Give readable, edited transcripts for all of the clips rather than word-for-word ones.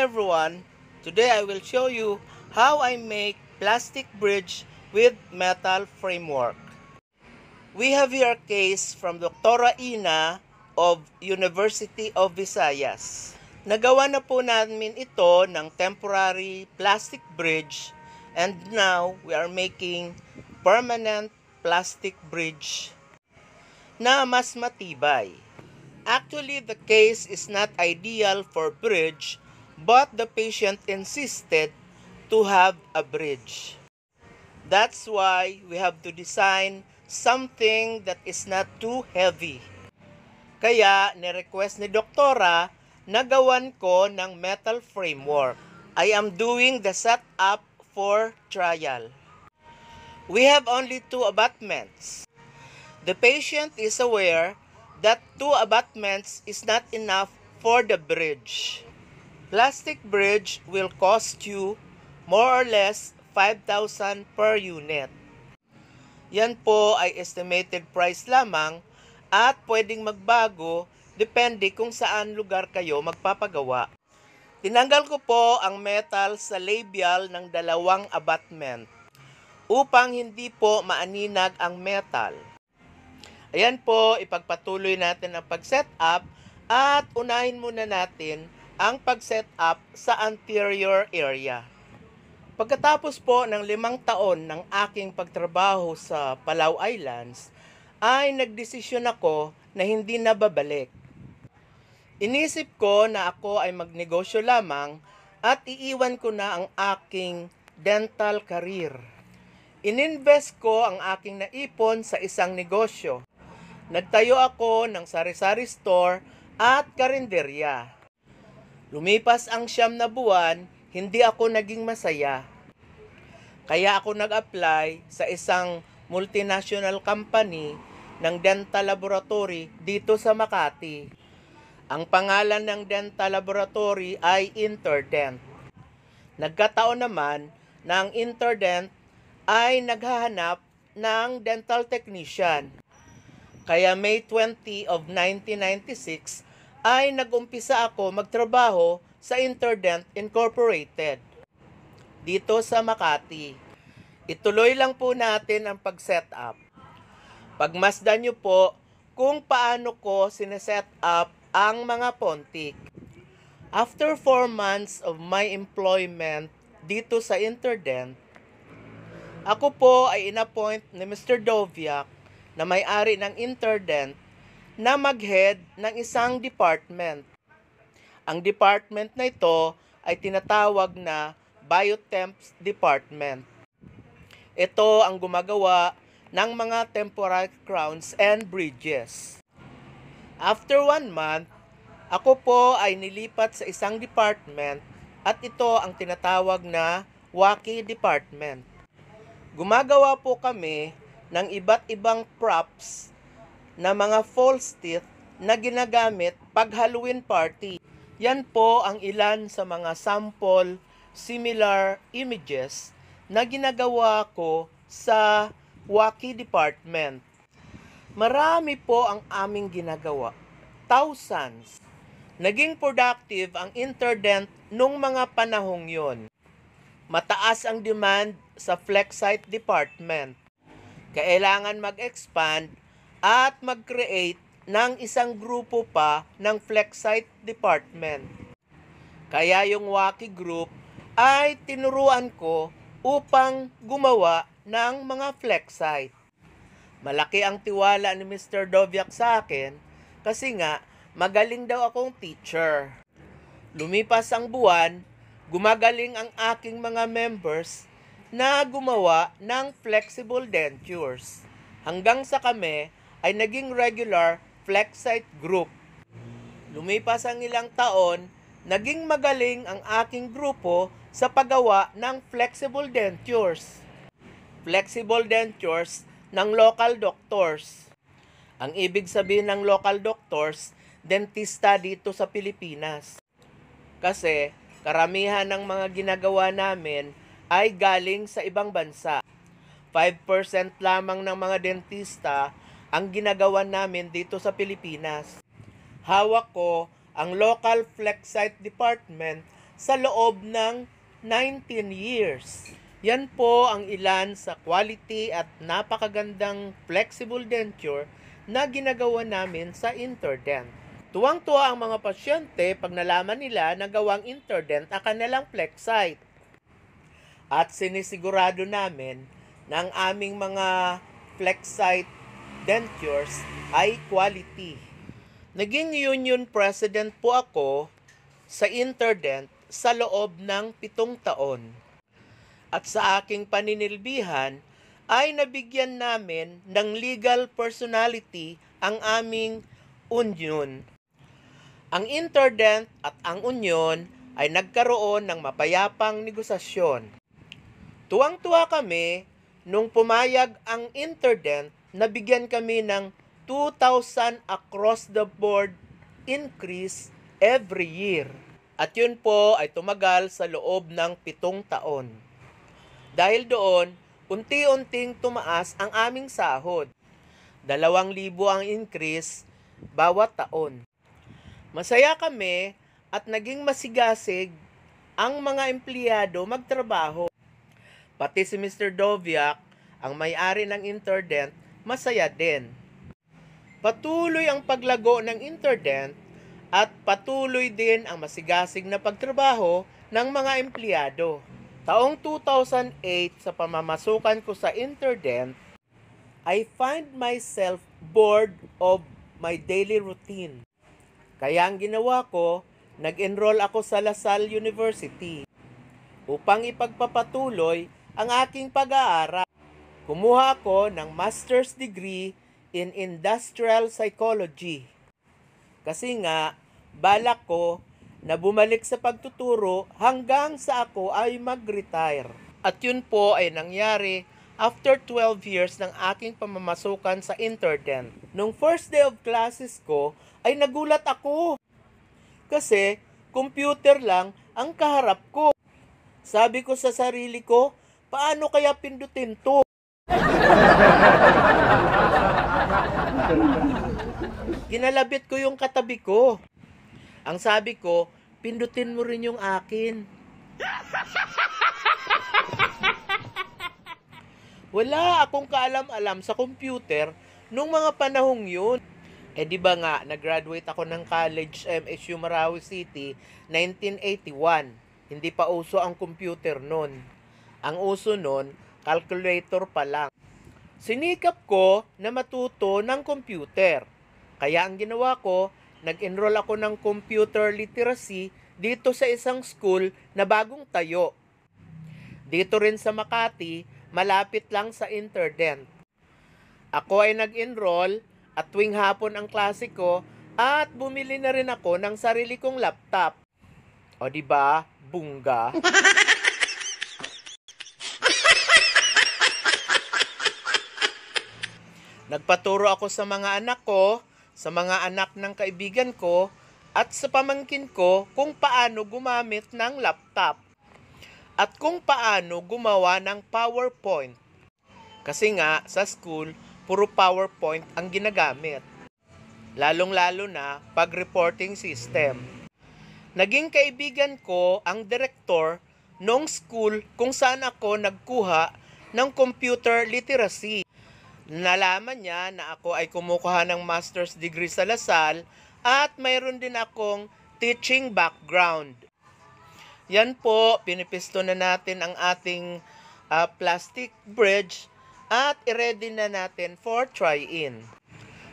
everyone, today I will show you how I make plastic bridge with metal framework. We have here a case from Dr. Ina of University of Visayas. Nagawa na po namin ito ng temporary plastic bridge and now we are making permanent plastic bridge na mas matibay. Actually, the case is not ideal for bridge, but the patient insisted to have a bridge. That's why we have to design something that is not too heavy. Kaya, ni-request ni Doktora na gawan ko ng metal framework. I am doing the setup for trial. We have only 2 abutments. The patient is aware that 2 abutments is not enough for the bridge. Plastic bridge will cost you more or less 5,000 per unit. Yan po ay estimated price lamang at pwedeng magbago depende kung saan lugar kayo magpapagawa. Tinanggal ko po ang metal sa labial ng 2 abutment upang hindi po maaninag ang metal. Ayan po, ipagpatuloy natin ang pag-setup at unahin muna natin ang pag-setup sa anterior area. Pagkatapos po ng 5 taon ng aking pagtrabaho sa Palau Islands, ay nagdesisyon ako na hindi na babalik. Inisip ko na ako ay magnegosyo lamang at iiwan ko na ang aking dental career. Ininvest ko ang aking naipon sa isang negosyo. Nagtayo ako ng sari-sari store at karinderya. Lumipas ang 9 na buwan, hindi ako naging masaya. Kaya ako nag-apply sa isang multinational company ng dental laboratory dito sa Makati. Ang pangalan ng dental laboratory ay Interdent. Nagkataon naman na ang Interdent ay naghahanap ng dental technician. Kaya May 20 of 1996 ay nag-umpisa ako magtrabaho sa Interdent Incorporated dito sa Makati. Ituloy lang po natin ang pag-set up. Pagmasdan nyo po kung paano ko sineset up ang mga pontik. After 4 months of my employment dito sa Interdent, ako po ay inappoint ni Mr. Doviak na may-ari ng Interdent na mag-head ng isang department. Ang department na ito ay tinatawag na Biotemps Department. Ito ang gumagawa ng mga temporary crowns and bridges. After 1 month, ako po ay nilipat sa isang department at ito ang tinatawag na Waki Department. Gumagawa po kami ng iba't ibang props na mga false teeth na ginagamit pag Halloween party. Yan po ang ilan sa mga sample similar images na ginagawa ko sa Waki Department. Marami po ang aming ginagawa. Thousands. Naging productive ang Interdent nung mga panahong yon. Mataas ang demand sa Flexite Department. Kailangan mag-expand at mag-create ng isang grupo pa ng Flexite Department. Kaya yung Waki Group ay tinuruan ko upang gumawa ng mga Flexite. Malaki ang tiwala ni Mr. Doviak sa akin kasi nga magaling daw akong teacher. Lumipas ang buwan, gumagaling ang aking mga members na gumawa ng flexible dentures. Hanggang sa kami ay naging regular Flexite group. Lumipas ang ilang taon, naging magaling ang aking grupo sa paggawa ng flexible dentures. Flexible dentures ng local doctors. Ang ibig sabihin ng local doctors, dentista dito sa Pilipinas. Kasi karamihan ng mga ginagawa namin ay galing sa ibang bansa. 5% lamang ng mga dentista ang ginagawa namin dito sa Pilipinas. Hawak ko ang local Flexite Department sa loob ng 19 years. Yan po ang ilan sa quality at napakagandang flexible denture na ginagawa namin sa Interdent. Tuwang-tuwa ang mga pasyente pag nalaman nila na gawang Interdent ang kanilang Flexite. At sinisigurado namin na ang aming mga Flexite dentures ay quality. Naging union president po ako sa Interdent sa loob ng 7 taon. At sa aking paninilbihan ay nabigyan namin ng legal personality ang aming union. Ang Interdent at ang union ay nagkaroon ng mapayapang negosasyon. Tuwang-tuwa kami nung pumayag ang Interdent na bigyan kami ng 2,000 across the board increase every year. At yun po ay tumagal sa loob ng 7 taon. Dahil doon, unti-unting tumaas ang aming sahod. 2,000 ang increase bawat taon. Masaya kami at naging masigasig ang mga empleyado magtrabaho. Pati si Mr. Doviak, ang may-ari ng Interdent, masaya din. Patuloy ang paglago ng Interdent at patuloy din ang masigasig na pagtrabaho ng mga empleyado. Taong 2008 sa pamamasukan ko sa Interdent, I find myself bored of my daily routine. Kaya ang ginawa ko, nag-enroll ako sa LaSalle University upang ipagpapatuloy ang aking pag-aaral. Kumuha ako ng master's degree in industrial psychology. Kasi nga, balak ko na bumalik sa pagtuturo hanggang sa ako ay mag-retire. At yun po ay nangyari after 12 years ng aking pamamasukan sa Interdent. Nung first day of classes ko ay nagulat ako. Kasi computer lang ang kaharap ko. Sabi ko sa sarili ko, paano kaya pindutin to? Ginalabit ko yung katabi ko. Ang sabi ko, pindutin mo rin yung akin. Wala akong kaalam-alam sa computer nung mga panahong yun. Di ba nga, nag-graduate ako ng college MSU Marawi City, 1981. Hindi pa uso ang computer nun. Ang uso nun, calculator pa lang. Sinikap ko na matuto ng computer. Kaya ang ginawa ko, nag-enroll ako ng computer literacy dito sa isang school na bagong tayo. Dito rin sa Makati, malapit lang sa Interdent. Ako ay nag-enroll at tuwing hapon ang klase ko at bumili na rin ako ng sarili kong laptop. O di ba, bungga? Nagpaturo ako sa mga anak ko, sa mga anak ng kaibigan ko, at sa pamangkin ko kung paano gumamit ng laptop. At kung paano gumawa ng PowerPoint. Kasi nga, sa school, puro PowerPoint ang ginagamit. Lalong-lalo na pag-reporting system. Naging kaibigan ko ang direktor nung school kung saan ako nagkuha ng computer literacy. Nalaman niya na ako ay kumukuha ng master's degree sa LaSalle at mayroon din akong teaching background. Yan po, pinipisto na natin ang ating plastic bridge at i-ready na natin for try-in.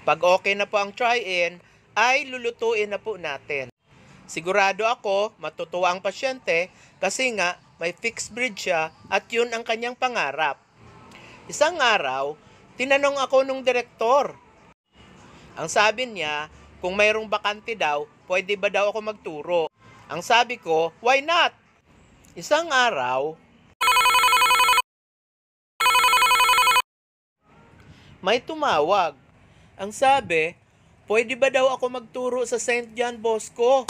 Pag okay na po ang try-in, ay lulutuin na po natin. Sigurado ako, matutuwa ang pasyente kasi nga may fixed bridge siya at yun ang kanyang pangarap. Isang araw, tinanong ako nung direktor. Ang sabi niya, kung mayroong bakante daw, pwede ba daw ako magturo? Ang sabi ko, why not? Isang araw, may tumawag. Ang sabi, pwede ba daw ako magturo sa St. John Bosco?